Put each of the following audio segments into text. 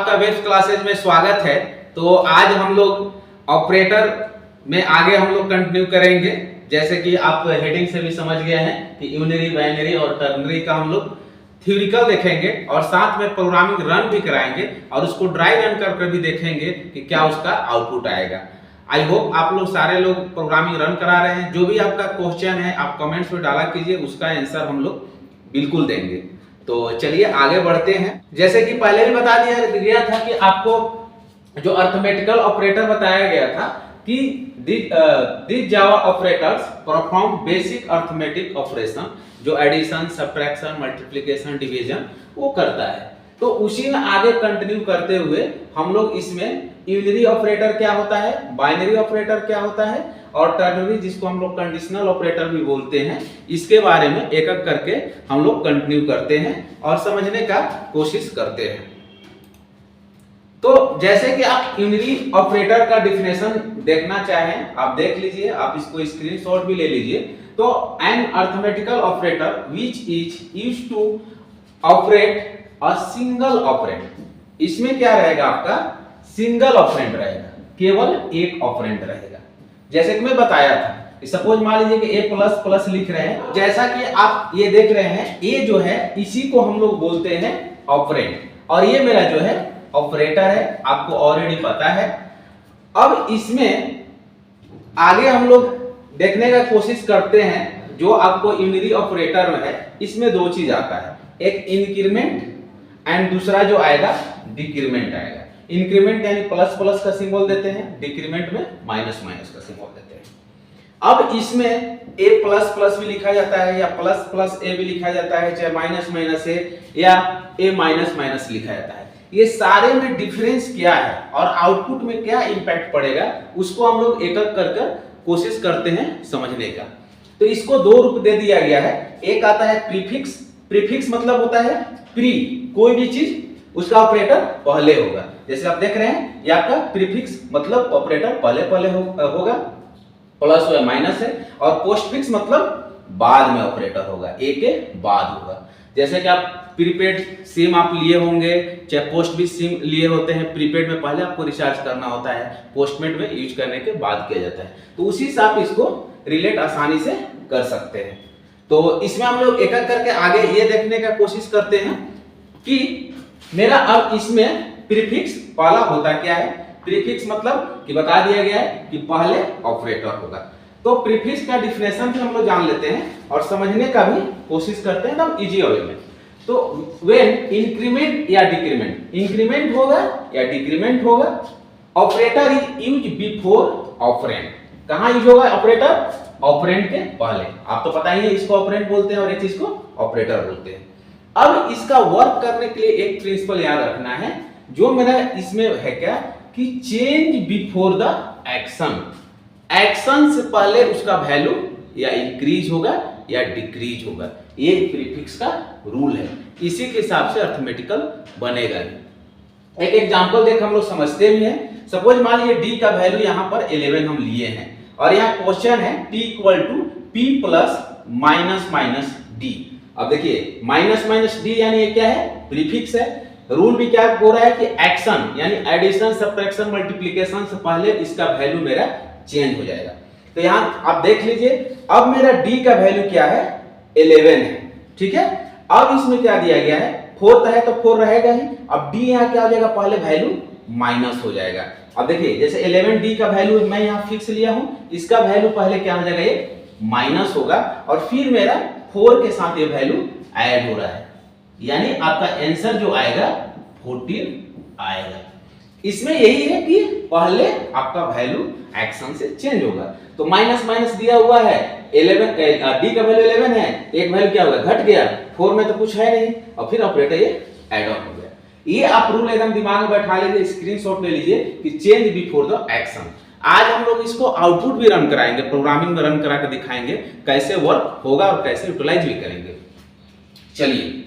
आपका web classes में स्वागत है। तो आज हम लोग ऑपरेटर में आगे हम लोग कंटिन्यू करेंगे। जैसे कि आप हेडिंग से भी समझ गए हैं कि यूनिरी, बाइनरी और टर्नरी का हम लोग थ्योरिकल देखेंगे और साथ में प्रोग्रामिंग रन भी कराएंगे और उसको ड्राई रन करके भी देखेंगे कि क्या उसका आउटपुट आएगा। आई होप आप लोग सारे लोग प्रोग्रामिंग रन करा रहे हैं। जो भी आपका क्वेश्चन है आप कमेंट्स में डाला कीजिए, उसका आंसर हम लोग बिल्कुल देंगे। तो चलिए आगे बढ़ते हैं। जैसे कि पहले भी बता दिया गया था कि आपको जो अर्थमेटिकल ऑपरेटर बताया गया था कि this Java operators perform basic arithmetic operation, जो एडिशन, सब्ट्रैक्शन, मल्टीप्लिकेशन, डिवीजन वो करता है। तो उसी में आगे कंटिन्यू करते हुए हम लोग इसमें यूनिरी ऑपरेटर क्या होता है, बाइनरी ऑपरेटर क्या होता है और टर्नरी जिसको हम लोग कंडीशनल ऑपरेटर भी बोलते हैं, इसके बारे में एक एक करके हम लोग कंटिन्यू करते हैं और समझने का कोशिश करते हैं। तो जैसे कि आप यूनिरी ऑपरेटर का डिफिनेशन देखना चाहें आप देख लीजिए, आप इसको स्क्रीनशॉट भी ले लीजिए। तो an arithmetical operator which is used to operate a single operand. इसमें क्या रहेगा, आपका सिंगल ऑपरेंड रहेगा, केवल एक ऑपरेंड रहेगा। जैसे कि मैं बताया था कि सपोज मान लीजिए कि a प्लस प्लस लिख रहे हैं, जैसा कि आप ये देख रहे हैं a जो है इसी को हम लोग बोलते हैं ऑपरेंड और ये मेरा जो है ऑपरेटर है, आपको ऑलरेडी पता है। अब इसमें आगे हम लोग देखने का कोशिश करते हैं। जो आपको यूनिरी ऑपरेटर में है इसमें दो चीज आता है, एक इंक्रीमेंट एंड दूसरा जो आएगा डिक्रीमेंट आएगा। इंक्रीमेंट यानी प्लस प्लस का सिंबल देते हैं, डिक्रीमेंट में माइनस माइनस का सिंबल देते हैं। अब इसमें a प्लस प्लस भी लिखा जाता है या प्लस प्लस a भी लिखा जाता है, चाहे माइनस माइनस a या a माइनस माइनस लिखा जाता है। ये सारे में डिफरेंस क्या है और आउटपुट में क्या इंपैक्ट पड़ेगा उसको हम लोग एक एक कर कोशिश करते हैं समझने का। तो इसको दो रूप दे दिया गया है। एक आता है प्रीफिक्स। प्रीफिक्स मतलब होता है प्री, कोई भी चीज उसका ऑपरेटर पहले होगा। जैसे आप देख रहे हैं ये आपका प्रीफिक्स मतलब ऑपरेटर पहले होगा, प्लस है माइनस है, और पोस्टफिक्स मतलब बाद में ऑपरेटर होगा, ए के बाद होगा। जैसे कि आप प्रीपेड सिम आप लिए होंगे, चाहे पोस्ट भी सिम लिए होते हैं। प्रीपेड में पहले आपको रिचार्ज करना होता है, पोस्टपेड में यूज करने के बाद किया जाता है। तो उसी से आप इसको रिलेट आसानी से कर सकते हैं। तो इसमें हम लोग एक एक करके आगे ये देखने का कोशिश करते हैं कि मेरा अब इसमें प्रीफिक्स पहला होता क्या है। प्रीफिक्स मतलब कि बता दिया गया है कि पहले ऑपरेटर होगा। तो प्रीफिक्स का डिफिनेशन भी हम लोग जान लेते हैं और समझने का भी कोशिश करते हैं एकदम इजी वे में। तो व्हेन इंक्रीमेंट या डिक्रीमेंट, इंक्रीमेंट होगा या डिक्रीमेंट होगा, operator is use before operand. कहां यूज होगा ऑपरेटर? ऑपरेंड के पहले। आप तो पता ही है इसको ऑपरेंड बोलते हैं और एक चीज को ऑपरेटर बोलते हैं। अब इसका वर्क करने के लिए एक प्रिंसिपल याद रखना है, जो मेरा इसमें है क्या कि change before the action. Action से पहले उसका वैल्यू या इंक्रीज होगा या डिक्रीज होगा। ये प्रीफिक्स का रूल है, इसी के हिसाब से अर्थमेटिकल बनेगा। एक एग्जांपल देख हम लोग समझते भी हैं। सपोज मान लीजिए d का वैल्यू यहाँ पर 11 हम लिए हैं और यहाँ क्वेश्चन है t equal to p plus minus minus d। अब देखिए माइनस माइनस डी यानी ये क्या है, प्रीफिक्स है। रूल भी क्या बोल रहा है कि एक्शन यानी एडिशन, सब्ट्रैक्शन, मल्टीप्लिकेशन से पहले इसका वैल्यू मेरा चेंज हो जाएगा। तो यहाँ आप देख लीजिए अब मेरा डी का वैल्यू क्या है, 11 है, ठीक है। अब इसमें क्या दिया गया है, 4 है तो 4 रहेगा ही। अब डी यहाँ क्या हो जाएगा, पहले वैल्यू माइनस हो जाएगा। अब देखिए जैसे 11 डी का वैल्यू मैं यहाँ फिक्स लिया हूँ, इसका वैल्यू पहले क्या हो जाएगा, ये माइनस होगा और फिर मेरा 4 के साथ ये वैल्यू ऐड हो रहा है, यानी आपका आंसर जो आएगा 14 आएगा। इसमें यही है कि पहले आपका वैल्यू एक्शन से चेंज होगा। तो माइनस माइनस दिया हुआ है, 11 डी का वैल्यू 11 है, एक वैल्यू क्या होगा, घट गया, 4 में तो कुछ है नहीं और फिर ऑपरेटर ये ऐड ऑन हो गया। ये आप रूल एकदम दिमाग में बैठा लीजिए, स्क्रीनशॉट ले लीजिए कि चेंज बिफोर द एक्शन। आज हम लोग इसको आउटपुट भी रन कराएंगे, प्रोग्रामिंग में रन करा कर दिखाएंगे कैसे वर्क होगा और कैसे यूटिलाइज भी करेंगे। चलिए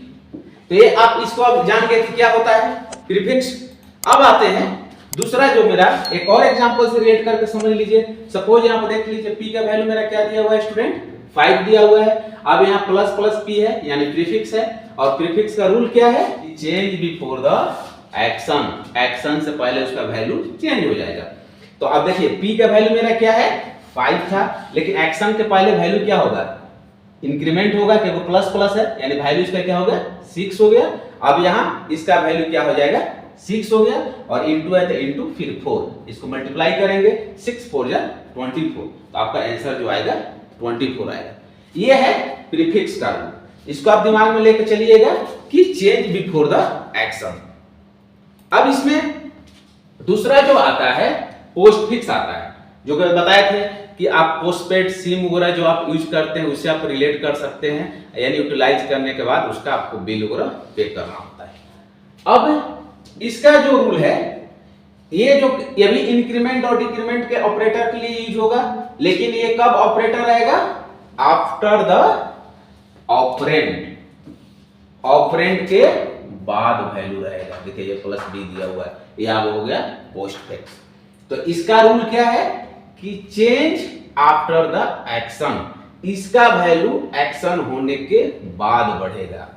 तो ये आप इसको अब जान गए कि क्या होता है प्रीफिक्स। अब आते हैं दूसरा जो मेरा एक और एग्जांपल से रिलेट करके समझ लीजिए। सपोज यहां पर देख लीजिए p का वैल्यू मेरा क्या दिया हुआ है स्टूडेंट, 5 दिया हुआ है। अब यहाँ प्लस प्लस p है यानी प्रीफिक्स है और प्रीफिक्स का रूल क्या है, change before the action, action से पहले उसका वैल्यू चेंज हो जाएगा। तो अब देखिए P का वैल्यू मेरा क्या है 5 था, लेकिन एक्शन के पहले वैल्यू क्या होगा, इंक्रीमेंट होगा क्योंकि प्लस प्लस है, यानी वैल्यू इसका क्या हो गया 6 हो गया। अब यहाँ इसका वैल्यू क्या हो जाएगा 6 हो गया, और इंटू है तो इंटू फिर 4, इसको मल्टीप्लाई करेंगे 6 4 जा 24, तो आपका आंसर जो आएगा 24 आएगा। ये है प्रीफिक्स का रूल, इसको आप दिमाग में लेकर चलिएगा कि चेंज बिफोर द एक्शन। अब इसमें दूसरा जो आता है पोस्टफिक्स आता है, जो कि बताए थे कि आप पोस्टपेड सिम वगैरह जो आप यूज करते हैं उससे आप रिलेट कर सकते हैं, यानी यूटिलाइज करने के बाद उसका आपको बिल वगैरह पे करना होता है। अब इसका जो रूल है ये भी इंक्रीमेंट और डिक्रीमेंट के ऑपरेटर के लिए यूज होगा, लेकिन ये कब ऑपरेटर रहेगा, आफ्टर द ऑपरेंड, ऑपरेंड के बाद वैल्यू रहेगा। देखिए ये प्लस बी दिया हुआ है, ये अब हो गया पोस्टफिक्स। तो इसका रूल क्या है कि चेंज आफ्टर द एक्शन, इसका वैल्यू एक्शन होने के बाद बढ़ेगा,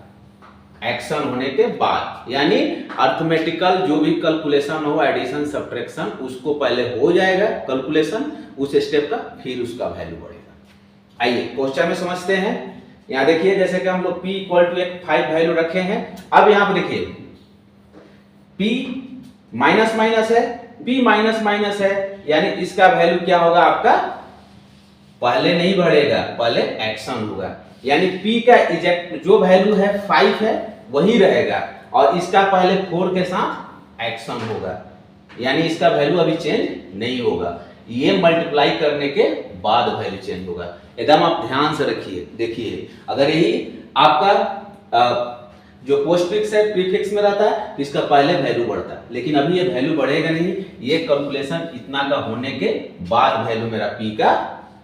एक्शन होने के बाद, यानी अर्थमेटिकल जो भी कैलकुलेशन हो, एडिशन सब्ट्रैक्शन, उसको पहले हो जाएगा कैलकुलेशन उस स्टेप का, फिर उसका वैल्यू बढ़ेगा। आइए क्वेश्चन में समझते हैं। यहां देखिए जैसे कि हम लोग p इक्वल टू एक 5 वैल्यू रखे हैं। अब यहां पर देखिए p माइनस माइनस है, p माइनस माइनस है, यानी इसका वैल्यू क्या होगा आपका, पहले नहीं बढ़ेगा, पहले एक्शन होगा, यानी p का इजेक्ट जो वैल्यू है 5 है वही रहेगा, और इसका पहले 4 के साथ एक्शन होगा, यानी इसका वैल्यू अभी चेंज नहीं होगा, ये मल्टीप्लाई करने के बाद वैल्यू चेंज होगा। एकदम आप ध्यान से रखिए, देखिए अगर यही आपका जो पोस्टफिक्स है प्रीफिक्स में रहता है तो इसका पहले वैल्यू बढ़ता है, लेकिन अभी ये वैल्यू बढ़ेगा नहीं, ये कैलकुलेशन इतना का होने के बाद वैल्यू मेरा p का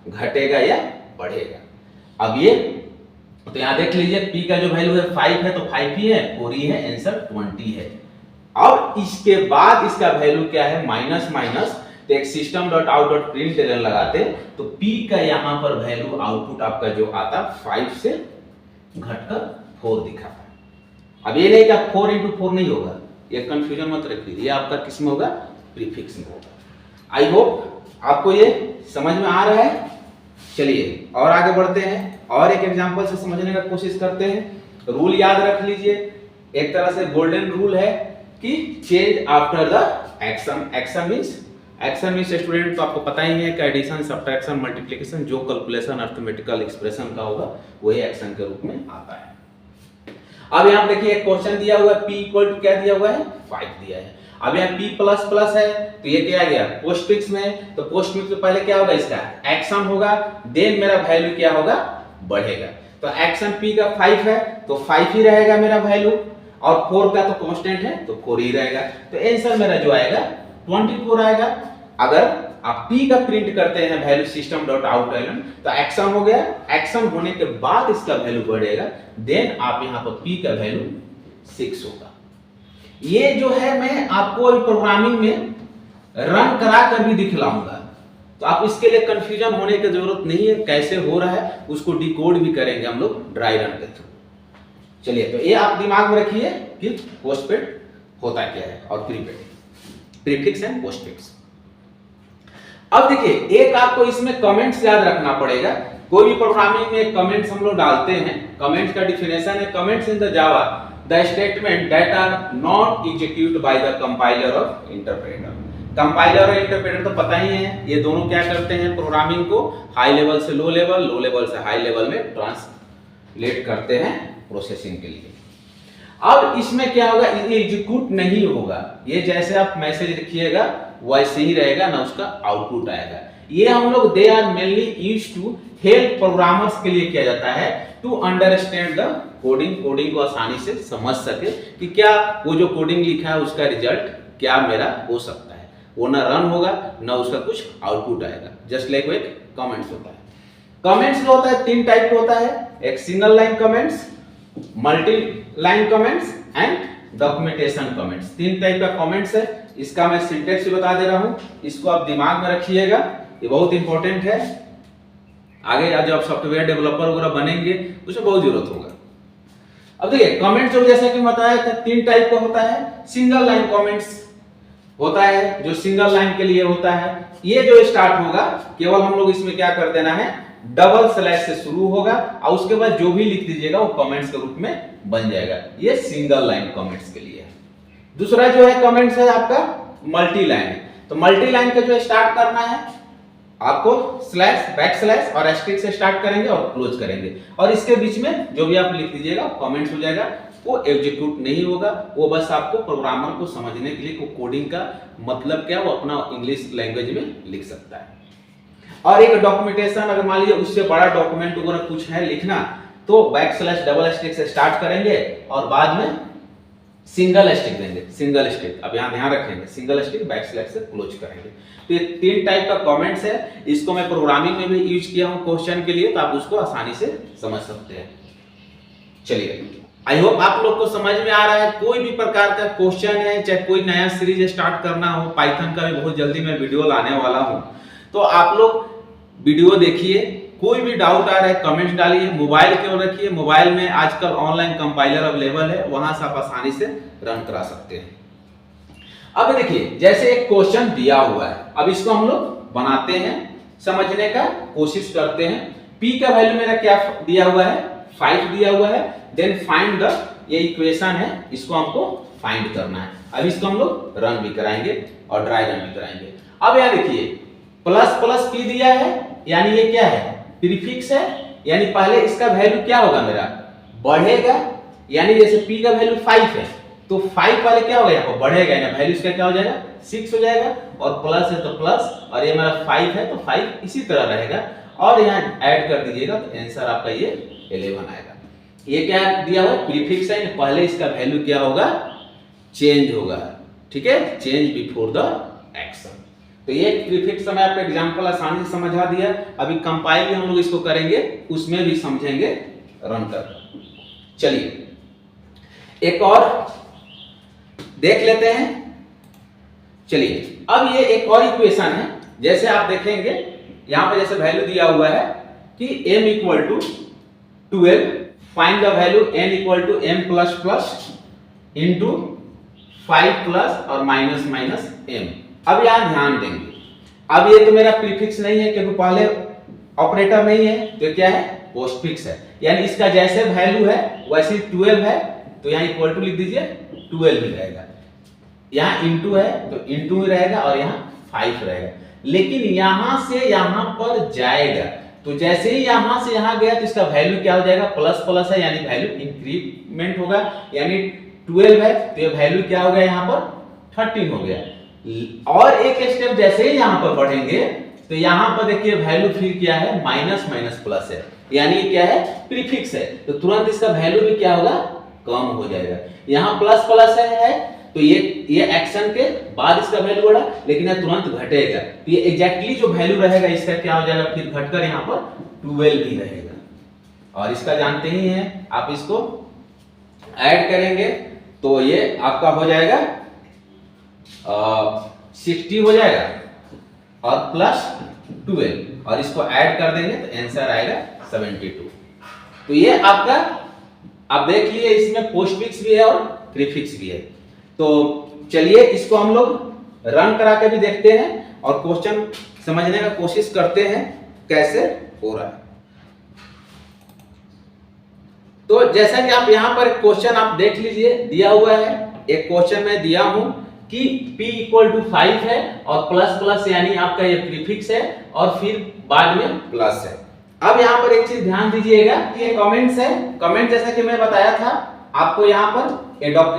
घटेगा या बढ़ेगा। अब ये तो यहां देख लीजिए p का जो वैल्यू है 5 है तो 5 ही है, 4 ही है, आंसर 20 है। अब इसके बाद इसका वैल्यू क्या है माइनस माइनस, तो एक system dot out dot print लगाते तो p का यहां पर वैल्यू आउटपुट आपका जो आता 5 से घटकर 4 दिखा। अब ये नहीं कि 4 into 4 नहीं होगा, ये कंफ्यूजन मत रखिए, ये आपका किस में होगा, प्रीफिक्स में होगा। आई होप आपको ये समझ में आ रहा है। चलिए और आगे बढ़ते हैं और एक एग्जांपल से समझने का कोशिश करते हैं। रूल याद रख लीजिए, एक तरह से गोल्डन रूल है कि change after the action. Action means student तो आपको पता ही है कि एडिशन सब्ट्रैक्शन मल्टीप्लिकेशन जो कैलकुलेशन अर्थमेटिकल एक्सप्रेशन का होगा वही एक्शन के रूप में आता है। अब यहाँ देखिए एक क्वेश्चन दिया हुआ है, p इक्वल टू क्या दिया हुआ है 5 दिया है। अब यहाँ p प्लस प्लस है तो ये क्या आ गया पोस्टफिक्स में, तो पोस्टफिक्स में पहले क्या होगा इसका एक्शन होगा, देन मेरा वैल्यू क्या होगा बढ़ेगा। तो एक्शन p का 5 है तो 5 ही रहेगा मेरा वैल्यू, और 4 का तो कांस्टेंट है तो 4 ही रहेगा। तो आंसर मेरा जो आएगा 24 आएगा। अगर आप p का प्रिंट करते हैं value system dot out element तो एक्शन हो गया, एक्शन होने के बाद इसका वैल्यू बढ़ेगा, देन आप यहां पर p का वैल्यू 6 होगा। ये जो है मैं आपको अभी प्रोग्रामिंग में रन करा कर भी दिखलाऊंगा, तो आप इसके लिए कंफ्यूजन होने की जरूरत नहीं है, कैसे हो रहा है उसको डिकोड भी करेंगे हम लोग ड्राई रन के थ्रू। चलिए तो ये आप दिमाग में रखिए कि पोस्टपेड होता क्या है और प्रीपेड, प्रीफिक्स एंड पोस्टफिक्स। अब देखिए एक आपको इसमें कमेंट्स याद रखना पड़ेगा। कोई भी प्रोग्रामिंग में कमेंट्स हम लोग डालते हैं, कमेंट्स का डिफिनेशन है comments in the Java the statement that are not execute by the compiler और इंटरप्रेटर। कंपाइलर और इंटरप्रेटर तो पता ही है, ये दोनों क्या करते हैं प्रोग्रामिंग को हाई लेवल से लो लेवल से हाई लेवल में ट्रांसलेट करते हैं प्रोसेसिंग के लिए। अब इसमें क्या होगा, ये एग्जीक्यूट नहीं होगा, ये जैसे आप मैसेज लिखिएगा वैसे ही रहेगा ना, उसका आउटपुट आएगा। ये हम लोग they are mainly used to help programmers के लिए किया जाता है to understand the coding, coding को आसानी से समझ सके कि क्या वो जो कोडिंग लिखा है उसका रिजल्ट क्या मेरा हो सकता है। वो ना रन होगा ना उसका कुछ आउटपुट आएगा, जस्ट लाइक एक कमेंट्स होता है। कमेंट्स जो होता है 3 टाइप का होता है, एक single line comments, multi line comments and documentation comments. 3 type का कमेंट्स है, इसका मैं सिंटेक्स भी बता दे रहा हूं, इसको आप दिमाग में रखिएगा, ये बहुत इंपॉर्टेंट है। आगे जब सॉफ्टवेयर डेवलपर वगैरह बनेंगे उसमें बहुत जरूरत होगा। अब देखिए कमेंट जो जैसे कि बताया था 3 टाइप का होता है। सिंगल लाइन कमेंट्स होता है जो सिंगल लाइन के लिए होता है। ये जो स्टार्ट होगा केवल हम लोग इसमें क्या कर देना है, डबल स्लैश से शुरू होगा और उसके बाद जो भी लिख दीजिएगा वो कमेंट्स के रूप में बन जाएगा। ये सिंगल लाइन कमेंट्स के लिए है। दूसरा जो है कमेंट्स है आपका मल्टी लाइन। तो मल्टी लाइन का जो स्टार्ट करना है आपको स्लैश, बैक स्लैश और एस्टेरिस्क से स्टार्ट करेंगे और क्लोज करेंगे और इसके बीच में जो भी आप लिख दीजिएगा कमेंट्स हो जाएगा। वो एग्जीक्यूट नहीं होगा, वो बस आपको प्रोग्रामर को समझने के लिए कोडिंग का मतलब क्या वो अपना इंग्लिश लैंग्वेज में लिख सकता है। और एक डॉक्यूमेंटेशन अगर मान लीजिए उससे बड़ा डॉक्यूमेंट वगैरह कुछ है लिखना तो बैक स्लैश डबल एस्टेरिस्क से स्टार्ट करेंगे और बाद में सिंगल एस्टेरिस्क देंगे। सिंगल एस्टेरिस्क अब यहाँ ध्यान रखेंगे, सिंगल एस्टेरिस्क बैक स्लैश से क्लोज करेंगे। तो ये 3 टाइप का कमेंट्स है। इसको मैं प्रोग्रामिंग में भी यूज किया हूँ क्वेश्चन के लिए, तो आप उसको आसानी से समझ सकते हैं। चलिए आई होप आप लोग को समझ में आ रहा है। कोई भी प्रकार का क्वेश्चन है, चाहे कोई नया सीरीज स्टार्ट करना हो, पाइथन का भी बहुत जल्दी मैं वीडियो लाने वाला हूँ, तो आप लोग वीडियो देखिए। कोई भी डाउट आ रहा है कमेंट्स डालिए। मोबाइल की ओर रखिए, मोबाइल में आजकल ऑनलाइन कंपाइलर अवेलेबल है, वहां से आप आसानी से रन करा सकते हैं। अब देखिए जैसे एक क्वेश्चन दिया हुआ है, अब इसको हम लोग बनाते हैं, समझने का कोशिश करते हैं। p का वैल्यू मेरा क्या दिया हुआ है, 5 दिया हुआ है। देन फाइंड द, ये इक्वेशन है, इसको हमको फाइंड करना है। अब इसको हम लोग रन भी कराएंगे और ड्राई रन भी कराएंगे। अब यहाँ देखिए प्लस प्लस p दिया है, यानी ये क्या है, प्रीफिक्स है, यानी पहले इसका वैल्यू क्या होगा मेरा, बढ़ेगा। यानी जैसे p का वैल्यू 5 है तो 5 वाले क्या होगा, यहाँ पर बढ़ेगा, यानी वैल्यू इसका क्या हो जाएगा, 6 हो जाएगा। और प्लस है तो प्लस, और ये मेरा 5 है तो 5 इसी तरह रहेगा। और यहाँ ऐड कर दीजिएगा तो आंसर आपका ये 11 आएगा। ये क्या दिया हुआ है, प्रीफिक्स है, पहले इसका वैल्यू क्या होगा, चेंज होगा। ठीक है, चेंज बिफोर द एक्शन। तो ये प्रीफिक्स मैं आपको एग्जांपल आसानी से समझा दिया। अभी कंपाइल भी हम लोग इसको करेंगे, उसमें भी समझेंगे रन कर। चलिए एक और देख लेते हैं। चलिए अब ये एक और इक्वेशन है, जैसे आप देखेंगे यहां पे जैसे वैल्यू दिया हुआ है कि m equal to 12, find the value n equal to m plus plus into 5 plus और माइनस माइनस m। अब यहां ध्यान देंगे, अब ये तो मेरा प्रीफिक्स नहीं है क्योंकि पहले ऑपरेटर नहीं है, तो क्या है, पोस्टफिक्स है। यानी इसका जैसे वैल्यू है वैसे 12 है, तो यहाँ इक्वल टू लिख दीजिए, 12 ही रहेगा। यहाँ इंटू है तो इंटू ही रहेगा और यहाँ 5 रहेगा। लेकिन यहां से यहां पर जाएगा, तो जैसे ही यहां से यहां गया तो इसका वैल्यू क्या हो जाएगा, प्लस प्लस है, यानी वैल्यू इंक्रीमेंट होगा। यानी 12 है तो ये वैल्यू क्या हो गया, यहाँ पर 13 हो गया। और एक स्टेप जैसे ही यहां पर बढ़ेंगे तो यहां पर देखिए वैल्यू फिर क्या है, माइनस माइनस प्लस है, यानी क्या है, प्रीफिक्स है। तो तुरंत इसका वैल्यू भी क्या होगा, कम हो जाएगा। यहां प्लस प्लस है तो ये एक्शन के बाद इसका वैल्यू बढ़ा, लेकिन यह तुरंत घटेगा। तो ये एग्जैक्टली जो वैल्यू रहेगा इसका क्या हो जाएगा, फिर घटकर यहाँ पर 12 भी रहेगा। और इसका जानते ही हैं आप, इसको ऐड करेंगे तो ये आपका हो जाएगा 60 हो जाएगा और प्लस 12, और इसको ऐड कर देंगे तो आंसर आएगा 72। तो ये आपका, आप देख लिए इसमें पोस्टफिक्स भी है और प्रीफिक्स भी है। तो चलिए इसको हम लोग रन करा के भी देखते हैं और क्वेश्चन समझने का कोशिश करते हैं कैसे हो रहा है। तो जैसा कि आप यहाँ पर क्वेश्चन आप देख लीजिए, दिया हुआ है एक क्वेश्चन में दिया हूं कि p इक्वल टू 5 है और प्लस प्लस यानी आपका ये प्रीफिक्स है और फिर बाद में प्लस है। अब यहाँ पर एक चीज ध्यान दीजिएगा, ये कमेंट्स है। कमेंट जैसा कि मैं बताया था आपको, यहाँ पर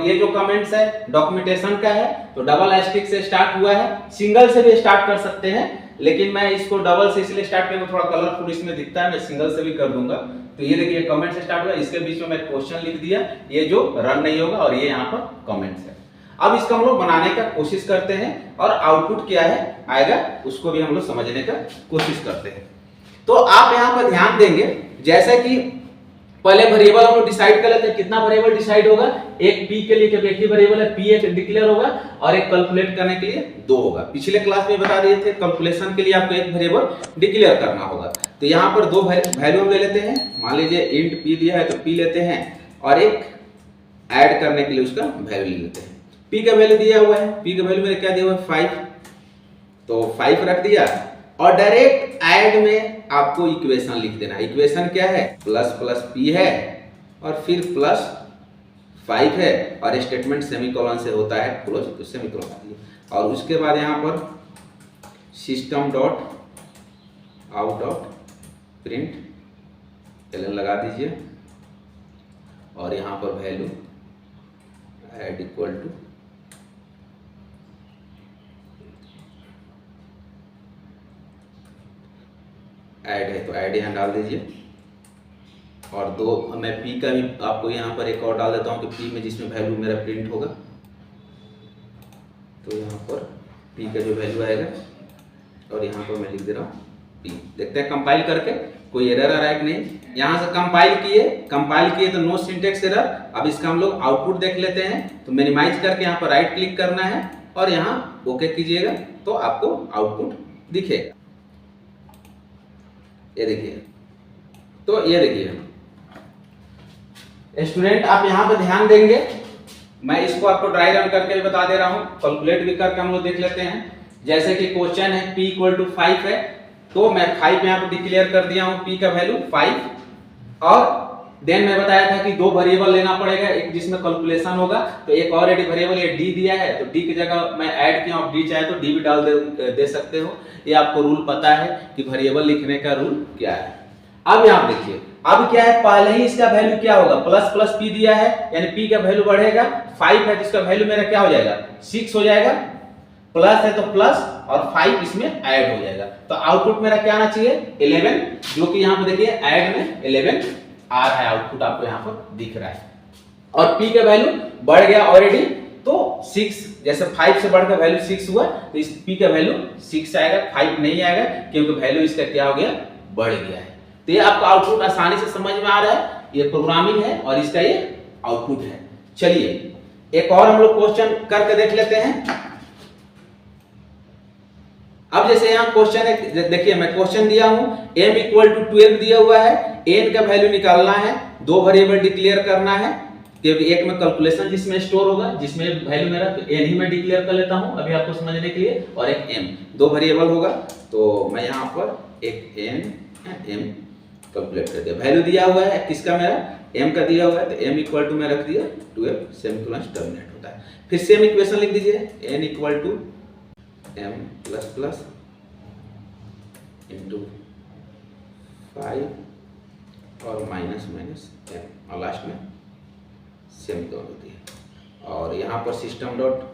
ये जो कमेंट्स है डॉक्यूमेंटेशन का है, तो डबल एस्टेरिस्क से स्टार्ट हुआ है। सिंगल से भी स्टार्ट कर सकते हैं, लेकिन मैं इसको डबल से इसलिए स्टार्ट किया, थोड़ा कलरफुल इसमें दिखता है, मैं सिंगल से भी कर दूंगा। तो ये देखिए कमेंट से स्टार्ट हुआ, इसके बीच में मैं क्वेश्चन लिख दिया, ये जो रन नहीं होगा, और ये यहाँ पर कमेंट्स है। अब इसको हम लोग बनाने का कोशिश करते हैं और आउटपुट क्या है आएगा उसको भी हम लोग समझने का कोशिश करते हैं। तो आप यहाँ पर ध्यान देंगे, जैसा कि पहले वेरिएबल हम लोग डिसाइड कर लेते हैं। कितना वेरिएबल डिसाइड होगा, एक p के लिए, क्योंकि एक ही वेरिएबल है, p एक डिक्लेयर होगा और एक कैलकुलेट करने के लिए 2 होगा। पिछले क्लास में बता दिए थे कैलकुलेशन के लिए आपको एक वेरिएबल डिक्लेयर करना होगा। तो यहाँ पर 2 वैल्यू ले लेते हैं। मान लीजिए इंट p दिया है तो p लेते हैं, और एक ऐड करने के लिए उसका वैल्यू लिख देते हैं। p का वैल्यू दिया हुआ है, p का वैल्यू मेरे क्या दिया हुआ है 5, तो 5 रख दिया और डायरेक्ट ऐड में आपको इक्वेशन लिख देना। इक्वेशन क्या है, प्लस प्लस p है और फिर प्लस 5 है और स्टेटमेंट सेमीकोलन से होता है क्लोज, तो सेमीकोलन और उसके बाद यहाँ पर system dot out dot println लगा दीजिए और यहाँ पर value add equal to add है तो ऐड यहाँ डाल दीजिए और दो मैं p का भी आपको यहाँ पर एक और डाल देता हूँ कि p में जिसमें वैल्यू मेरा प्रिंट होगा, तो यहाँ पर p का जो वैल्यू आएगा और यहाँ पर मैं लिख दे रहा हूँ p। देखते हैं कंपाइल करके कोई एरर आ रहा है कि नहीं। यहाँ से कंपाइल किए तो नो सिंटेक्स एरर। अब इसका हम लोग आउटपुट देख लेते हैं, तो मिनिमाइज करके यहाँ पर राइट क्लिक करना है और यहाँ ओके कीजिएगा तो आपको आउटपुट दिखेगा। ये देखिए, तो ये देखिए स्टूडेंट आप यहाँ पे ध्यान देंगे, मैं इसको आपको ड्राई रन करके भी बता दे रहा हूँ, कैलकुलेट भी करके हम लोग देख लेते हैं। जैसे कि क्वेश्चन है p इक्वल टू 5 है, तो मैं 5 यहाँ पे डिक्लेयर कर दिया हूँ, p का वैल्यू 5 और देन मैं बताया था कि दो वेरिएबल लेना पड़ेगा, एक जिसमें कैलकुलेशन होगा, तो एक और वेरिएबल ये d दिया है, तो d की जगह मैं ऐड किया हूँ, d चाहे तो d भी डाल दे सकते हो। ये आपको रूल पता है कि वेरिएबल लिखने का रूल क्या है। अब यहाँ देखिए, अब क्या है, पहले ही इसका वैल्यू क्या होगा, प्लस प्लस p दिया है यानी p का वैल्यू बढ़ेगा। 5 है तो इसका वैल्यू मेरा क्या हो जाएगा 6 हो जाएगा, प्लस है तो प्लस और 5 इसमें ऐड हो जाएगा, तो आउटपुट मेरा क्या आना चाहिए 11, जो कि यहाँ पे देखिए ऐड में 11 आ रहा है, आउटपुट आपको यहाँ पर दिख रहा है। और p का वैल्यू बढ़ गया ऑलरेडी, तो 6 जैसे 5 से बढ़कर वैल्यू 6 हुआ तो इस p का वैल्यू 6 आएगा, 5 नहीं आएगा क्योंकि वैल्यू इसका क्या हो गया बढ़ गया है। तो ये आपका आउटपुट आसानी से समझ में आ रहा है, ये प्रोग्रामिंग है और इसका ये आउटपुट है। चलिए एक और हम लोग क्वेश्चन करके देख लेते हैं। अब जैसे यहाँ क्वेश्चन है, देखिए मैं क्वेश्चन दिया हूं m इक्वल टू 12 दिया हुआ है, n का वैल्यू निकालना है, दो वेरिएबल डिक्लेयर करना है, क्योंकि एक में कैलकुलेशन जिसमें स्टोर होगा, जिसमें वैल्यू मेरा तो n ही मैं डिक्लेयर कर लेता हूं अभी आपको समझने के लिए, और एक m, दो वेरिएबल होगा, तो मैं यहाँ पर एक m कैलकुलेट कर दिया। वैल्यू दिया हुआ है किसका, मेरा m का दिया हुआ है, तो m इक्वल टू मैं रख दिया 12 सेमीकोलन टर्मिनेट होता है। फिर सेम इक्वेशन लिख दीजिए, n equal to m plus plus into 5 और माइनस माइनस m और लास्ट में सेमीकोलन होती है। और यहाँ पर सिस्टम डॉट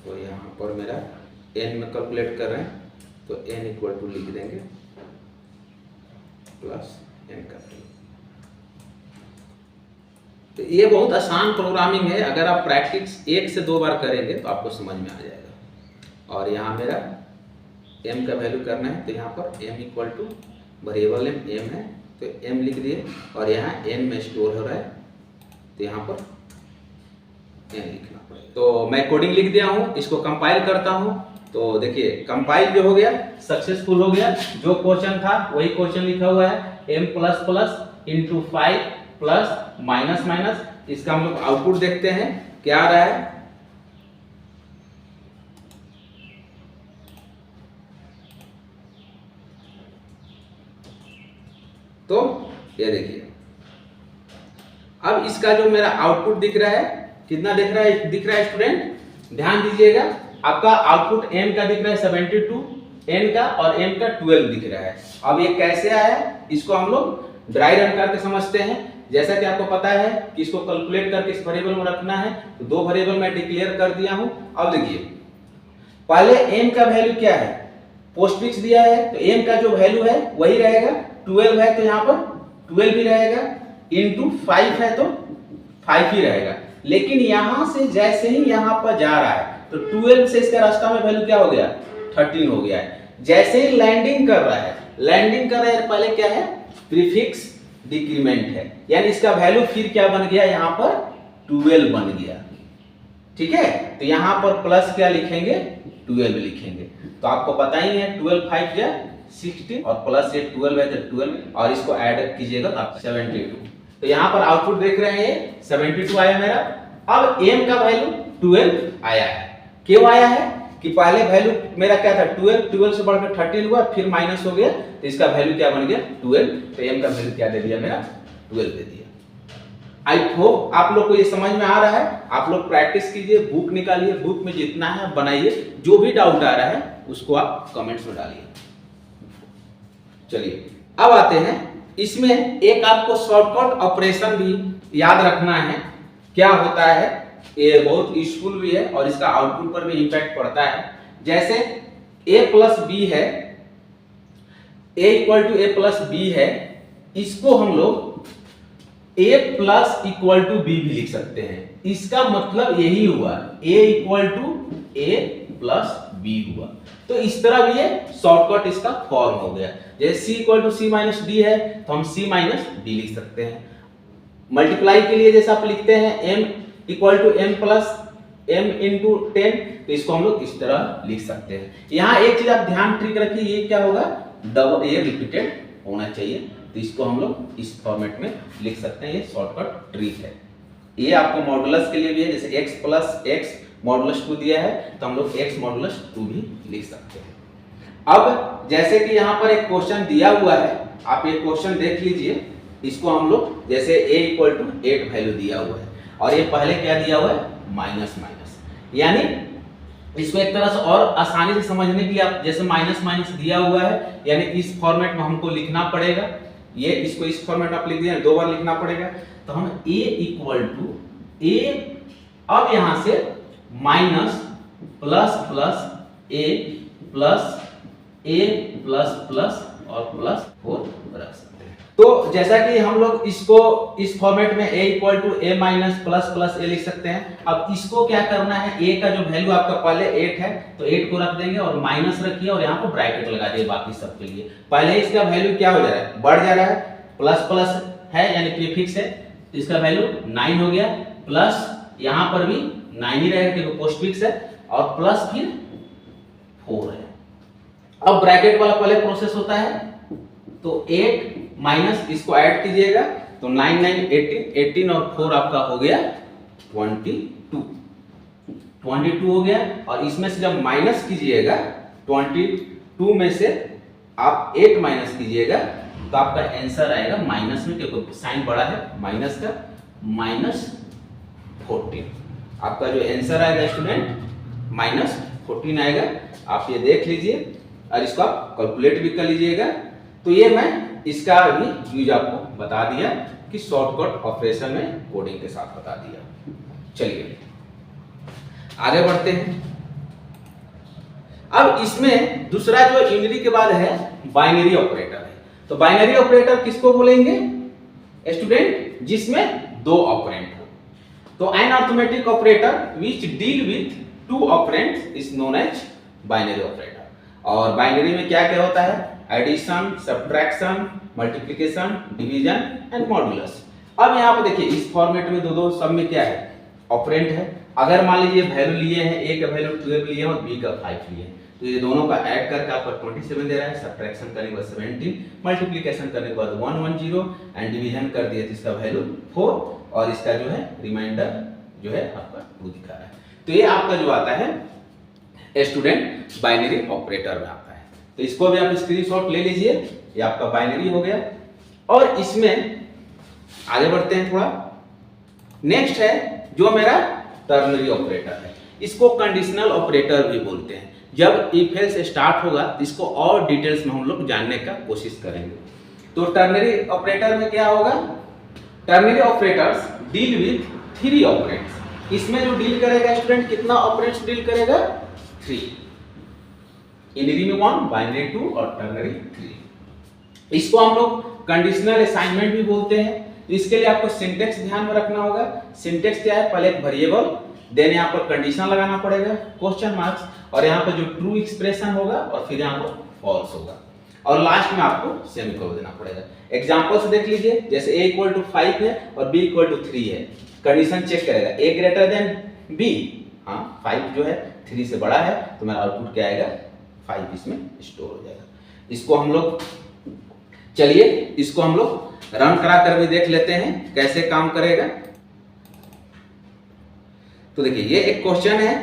तो यहाँ पर मेरा n में कैलकुलेट कर रहे हैं, तो n इक्वल टू लिख देंगे प्लस n का। तो ये बहुत आसान प्रोग्रामिंग है, अगर आप प्रैक्टिस 1 से 2 बार करेंगे तो आपको समझ में आ जाएगा। और यहाँ मेरा m का वैल्यू करना है, तो यहाँ पर m equal two variable m है तो m लिख दिए और यहाँ n में स्टोर हो रहा है, तो यहाँ पर n लिखना पड़ेगा। तो मैं कोडिंग लिख दिया हूँ, इसको कंपाइल करता हूँ, तो देखिए कंपाइल जो हो गया सक्सेसफुल हो गया। जो क्वेश्चन था वही क्वेश्चन लिखा हुआ है, m plus plus into 5 plus minus minus. इसका हम लोग आउटपुट देखते हैं क्या आ रहा है। तो ये देखिए, अब इसका जो मेरा आउटपुट दिख रहा है, कितना दिख रहा है स्टूडेंट, ध्यान दीजिएगा, आपका आउटपुट m का दिख रहा है 72, n का और m का 12 दिख रहा है। अब ये कैसे आया, इसको हम लोग ड्राई रन करके समझते हैं। जैसा कि आपको पता है कि इसको कैलकुलेट करके इस वेरिएबल में रखना है, तो दो वेरिएबल मैं डिक्लेयर कर दिया हूं। अब देखिए पहले m का वैल्यू क्या है, पोस्टफिक्स दिया है, तो m का जो वैल्यू है वही रहेगा, 12 है तो यहाँ पर 12 ही रहेगा, इंटू 5 है तो 5 ही रहेगा। लेकिन यहां से जैसे ही यहां पर जा रहा है तो 12 से इसका रास्ता में वैल्यू क्या हो गया 13 हो गया है। जैसे ही लैंडिंग कर रहा है पहले क्या है प्रीफिक्स डिक्रीमेंट है, यानी इसका वैल्यू फिर क्या बन गया यहाँ पर 12 बन गया। ठीक है, तो यहाँ पर प्लस क्या लिखेंगे, 12 लिखेंगे। तो आपको पता ही है 12 5 जा 60 और प्लस ये 12 है तो 12 और इसको ऐड कीजिएगा तो आपका 72। तो यहाँ पर आउटपुट देख रहे हैं 72 आया मेरा। अब m का वैल्यू 12 आया है। क्यों आया है कि पहले वैल्यू मेरा क्या था 12 से बढ़कर 13 हुआ, फिर माइनस हो गया तो इसका वैल्यू क्या बन गया 12। तो m का वैल्यू क्या दे दिया मेरा 12 दे दिया। आई होप आप लोग को ये समझ में आ रहा है। आप लोग प्रैक्टिस कीजिए, बुक निकालिए, बुक में जितना है बनाइए, जो भी डाउट आ रहा है उसको आप कमेंट्स में डालिए। चलिए अब आते हैं, इसमें एक आपको शॉर्टकट ऑपरेशन भी याद रखना है। क्या होता है, ये बहुत यूजफुल भी है और इसका आउटपुट पर भी इंपैक्ट पड़ता है। जैसे a प्लस बी है, a equal to a plus B है, इसको हम लोग a plus equal to B भी लिख सकते हैं। इसका मतलब यही हुआ a equal to a plus B हुआ। तो इस तरह भी ये शॉर्टकट इसका फॉर्म हो गया। जैसे c equal to c minus D है तो हम c माइनस डी लिख सकते हैं। मल्टीप्लाई के लिए जैसे आप लिखते हैं m equal to m plus m into 10, तो इसको हम लोग इस तरह लिख सकते हैं। यहाँ एक चीज आप ध्यान ट्रिक रखिए, ये क्या होगा डबल, ये रिपीटेड होना चाहिए, तो इसको हम लोग इस फॉर्मेट में लिख सकते हैं। ये शॉर्टकट ट्रिक है। ये आपको मॉडुलस के लिए भी है, जैसे x प्लस x मॉडुलस 2 दिया है तो हम लोग x मॉडुलस 2 भी लिख सकते हैं। अब जैसे कि यहाँ पर एक क्वेश्चन दिया हुआ है, आप ये क्वेश्चन देख लीजिए। इसको हम लोग जैसे a इक्वल टू 8 वैल्यू दिया हुआ है और ये पहले क्या दिया हुआ है माइनस माइनस, यानी इसको एक तरह से और आसानी से समझने के लिए आप जैसे माइनस माइनस दिया हुआ है, यानी इस फॉर्मेट में हमको लिखना पड़ेगा। ये इसको इस फॉर्मेट आप लिख दिया, 2 बार लिखना पड़ेगा। तो हम a इक्वल टू a, अब यहां से minus plus plus a plus plus और प्लस 4 रख सकते हैं। तो जैसा कि हम लोग इसको इस फॉर्मेट में a equal to a minus plus plus a लिख सकते हैं। अब इसको क्या करना है, a का जो वैल्यू आपका पहले 8 है तो 8 को रख देंगे और माइनस रखिए और यहाँ पर ब्रैकेट लगा दिए बाकी सब के लिए। पहले इसका वैल्यू क्या हो जा रहा है, बढ़ जा रहा है, प्लस प्लस है यानी प्रीफिक्स है, तो इसका वैल्यू 9 हो गया, प्लस यहाँ पर भी 9 ही रहेगा क्योंकि पोस्टफिक्स है, और प्लस फिर 4 है। अब ब्रैकेट वाला पहले प्रोसेस होता है, तो 8 माइनस इसको ऐड कीजिएगा तो 9 9 18 और 4 आपका हो गया 22 हो गया। और इसमें से जब माइनस कीजिएगा 22 में से आप 8 माइनस कीजिएगा तो आपका आंसर आएगा माइनस में, क्योंकि साइन बड़ा है माइनस का, -14। आपका जो आंसर आएगा स्टूडेंट -14 आएगा। आप ये देख लीजिए और इसको आप कैलकुलेट भी कर लीजिएगा। तो ये मैं इसका भी यूज आपको बता दिया कि शॉर्टकट ऑपरेशन में कोडिंग के साथ बता दिया। चलिए आगे बढ़ते हैं। अब इसमें दूसरा जो यूनिरी के बाद है बाइनरी ऑपरेटर है। तो बाइनरी ऑपरेटर किसको बोलेंगे स्टूडेंट, जिसमें 2 ऑपरेंड हो। तो an arithmetic operator which deal with 2 operands is known as binary operator. और बाइनरी में क्या क्या होता है, addition, subtraction, multiplication, division and modulus. अब यहाँ पे देखिए इस फॉर्मेट में दो सब में क्या है ऑपरेंड है। अगर मान लीजिए वैल्यू लिए हैं, a का वैल्यू 12 लिए हैं और b का 5 लिए हैं, तो ये दोनों का ऐड करके आपका 27 दे रहा है, सब्ट्रैक्शन करने के बाद 17, मल्टीप्लिकेशन करने के बाद 110 एंड डिवीजन कर दिया तो इसका वैल्यू 4 और इसका जो है रिमाइंडर जो है आपका 2 दिखा रहा है। तो ये आपका जो आता है स्टूडेंट बाइनरी ऑपरेटर में आता है। तो इसको भी आप स्क्रीनशॉट ले लीजिए, ये आपका बाइनरी हो गया। और इसमें आगे बढ़ते हैं थोड़ा। नेक्स्ट है जो मेरा टर्नरी ऑपरेटर है, इसको कंडीशनल ऑपरेटर भी बोलते हैं। जब इफ एल्स स्टार्ट होगा तो इसको और डिटेल्स में हम लोग जानने का कोशिश करेंगे। तो टर्नरी ऑपरेटर में क्या होगा, ternary operators deal with 3 operands. इसमें जो डील करेगा स्टूडेंट कितना ऑपरेंड्स डील करेगा, 3। यूनिरी में 1, बाइनरी 2 और टर्नरी 3। इसको हम लोग कंडीशनल असाइनमेंट भी बोलते हैं। तो इसके लिए आपको सिंटेक्स ध्यान में रखना होगा। सिंटेक्स क्या है, पहले एक वेरिएबल, देन यहाँ पर कंडीशन लगाना पड़ेगा, क्वेश्चन मार्क्स, और यहाँ पर जो ट्रू एक्सप्रेशन होगा और फिर यहाँ पर फॉल्स होगा, और लास्ट में आपको सेमीकोलन देना पड़ेगा। एग्जांपल से देख लीजिए, जैसे a = 5 है और b = 3 है, कंडीशन चेक करेगा a ग्रेटर देन b, हाँ 5 जो है 3 से बड़ा है तो मेरा आउटपुट क्या आएगा 5 इसमें स्टोर हो जाएगा। इसको हम लोग चलिए इसको हम लोग रन करा कर भी देख लेते हैं कैसे काम करेगा। तो देखिए ये एक क्वेश्चन है,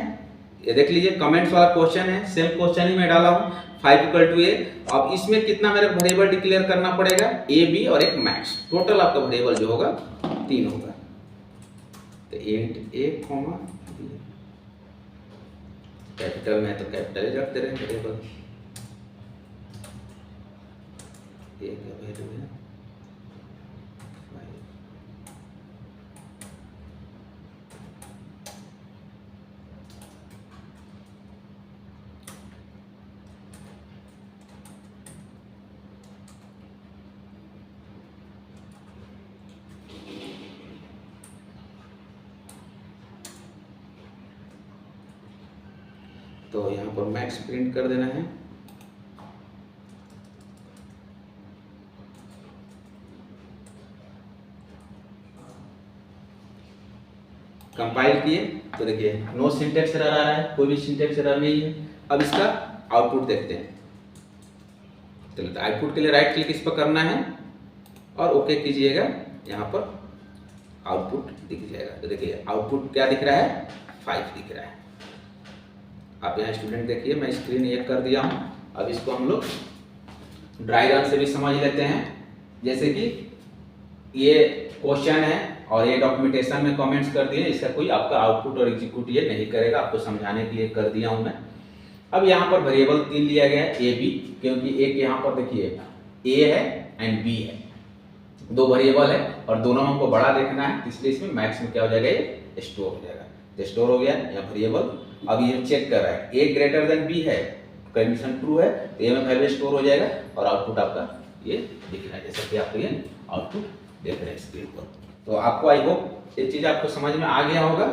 ये देख लीजिए कमेंट्स वाला क्वेश्चन है, सेम क्वेश्चन ही मैं डाला हूं 5 = a। अब इसमें कितना मेरे वेरिएबल डिक्लेयर करना पड़ेगा, a b और एक मैक्स, टोटल आपका वेरिएबल जो होगा 3 होगा। तो इंट a, b, कैपिटल में है तो कैपिटल ही रखते रहे वेरिएबल। a का वैल्यू है 5। तो यहाँ पर मैक्स प्रिंट कर देना है। कंपाइल किए तो देखिए नो सिंटैक्स एरर आ रहा है, कोई भी सिंटैक्स एरर नहीं है। अब इसका आउटपुट देखते हैं। चलिए आउटपुट के लिए राइट क्लिक इस पर करना है और ओके कीजिएगा, यहाँ पर आउटपुट दिख जाएगा। तो देखिए आउटपुट क्या दिख रहा है 5 दिख रहा है। आप यहाँ स्टूडेंट देखिए मैं स्क्रीन ये कर दिया हूँ। अब इसको हम लोग ड्राई रन से भी समझ लेते हैं। जैसे कि ये क्वेश्चन है और ये डॉक्यूमेंटेशन में कमेंट्स कर दिए, इसका कोई आपका आउटपुट और एग्जीक्यूट ये नहीं करेगा, आपको समझाने के लिए कर दिया हूँ मैं। अब यहाँ पर वेरिएबल 3 लिया गया है ए बी, क्योंकि एक यहाँ पर देखिए ए है एंड बी है, 2 वेरिएबल है और दोनों हमको बड़ा देखना है, इसलिए इसमें मैक्स में क्या हो जाएगा ये स्टोर हो जाएगा। तो स्टोर हो गया यहाँ वेरिएबल। अब ये चेक कर रहा है ए ग्रेटर देन बी है, कंडीशन ट्रू है तो ए में वैल्यू स्टोर हो जाएगा और आउटपुट आपका ये दिख रहा है, जैसा कि आप ये आउटपुट देख रहे हैं स्क्रीन पर। तो आपको आई होप ये चीज आपको समझ में आ गया होगा।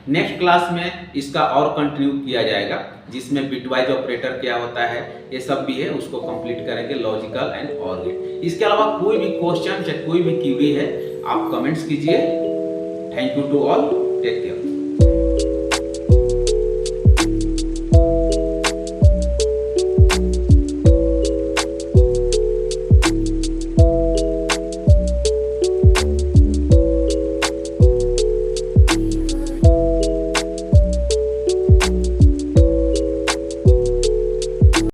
नेक्स्ट क्लास में इसका और कंटिन्यू किया जाएगा, जिसमें बिटवाइज ऑपरेटर क्या होता है ये सब भी है, उसको कंप्लीट करेंगे, लॉजिकल एंड और गेट। इसके अलावा कोई भी क्वेश्चन चाहे कोई भी क्वेरी है आप कमेंट्स कीजिए। Thank you to all, take care.